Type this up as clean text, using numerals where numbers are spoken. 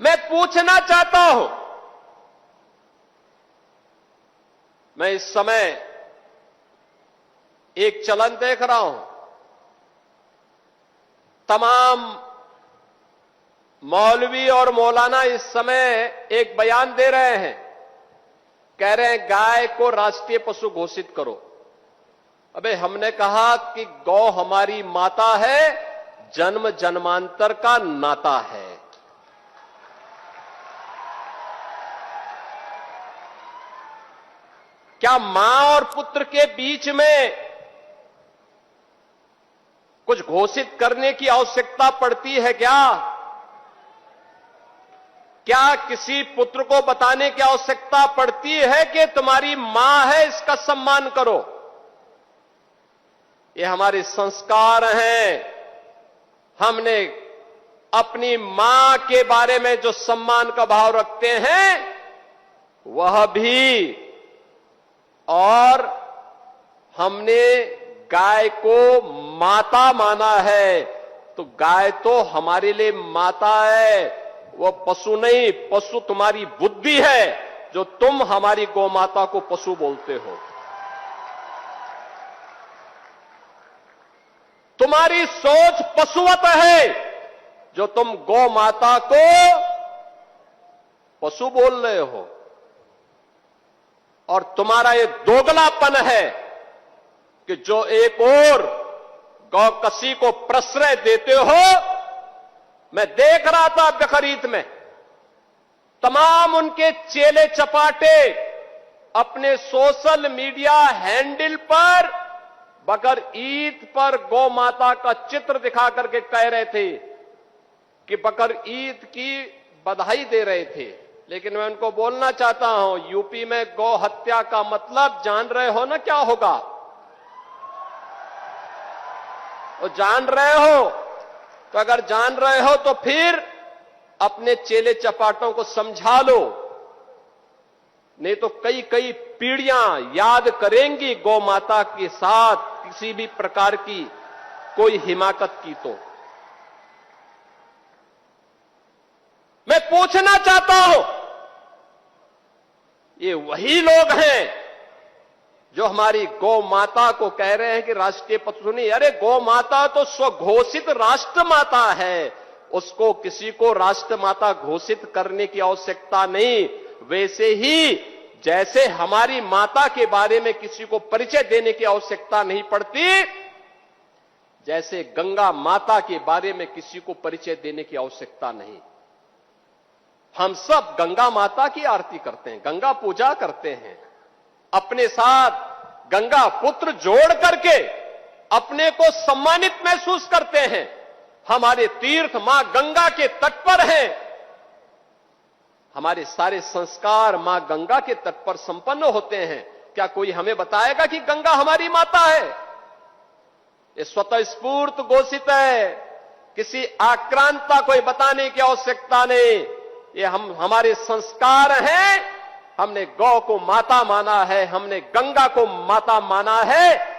मैं पूछना चाहता हूं, मैं इस समय एक चलन देख रहा हूं, तमाम मौलवी और मौलाना इस समय एक बयान दे रहे हैं, कह रहे हैं गाय को राष्ट्रीय पशु घोषित करो। अबे हमने कहा कि गौ हमारी माता है, जन्म जन्मांतर का नाता है। क्या मां और पुत्र के बीच में कुछ घोषित करने की आवश्यकता पड़ती है क्या? क्या किसी पुत्र को बताने की आवश्यकता पड़ती है कि तुम्हारी मां है, इसका सम्मान करो? ये हमारे संस्कार हैं। हमने अपनी मां के बारे में जो सम्मान का भाव रखते हैं वह भी, और हमने गाय को माता माना है, तो गाय तो हमारे लिए माता है, वो पशु नहीं। पशु तुम्हारी बुद्धि है जो तुम हमारी गौ माता को पशु बोलते हो। तुम्हारी सोच पशुवत है जो तुम गौ माता को पशु बोल रहे हो, और तुम्हारा ये दोगलापन है कि जो एक और गौकसी को प्रश्रय देते हो। मैं देख रहा था बकरीद में तमाम उनके चेले चपाटे अपने सोशल मीडिया हैंडल पर बकर ईद पर गौ माता का चित्र दिखा करके कह रहे थे कि बकर ईद की बधाई दे रहे थे। लेकिन मैं उनको बोलना चाहता हूं, यूपी में गौ हत्या का मतलब जान रहे हो ना क्या होगा? वो जान रहे हो? तो अगर जान रहे हो तो फिर अपने चेले चपाटों को समझा लो, नहीं तो कई कई पीढ़ियां याद करेंगी गौ माता के साथ किसी भी प्रकार की कोई हिमाकत की। तो मैं पूछना चाहता हूं, ये वही लोग हैं जो हमारी गौ माता को कह रहे हैं कि राष्ट्रीय पशु नहीं। अरे गौ माता तो स्वघोषित राष्ट्र माता है, उसको किसी को राष्ट्र माता घोषित करने की आवश्यकता नहीं। वैसे ही जैसे हमारी माता के बारे में किसी को परिचय देने की आवश्यकता नहीं पड़ती, जैसे गंगा माता के बारे में किसी को परिचय देने की आवश्यकता नहीं। हम सब गंगा माता की आरती करते हैं, गंगा पूजा करते हैं, अपने साथ गंगा पुत्र जोड़ करके अपने को सम्मानित महसूस करते हैं। हमारे तीर्थ मां गंगा के तट पर हैं, हमारे सारे संस्कार मां गंगा के तट पर संपन्न होते हैं। क्या कोई हमें बताएगा कि गंगा हमारी माता है? ये स्वतः स्फूर्त घोषित है, किसी आक्रांता कोई बताने की आवश्यकता नहीं। ये हमारे संस्कार हैं। हमने गौ को माता माना है, हमने गंगा को माता माना है।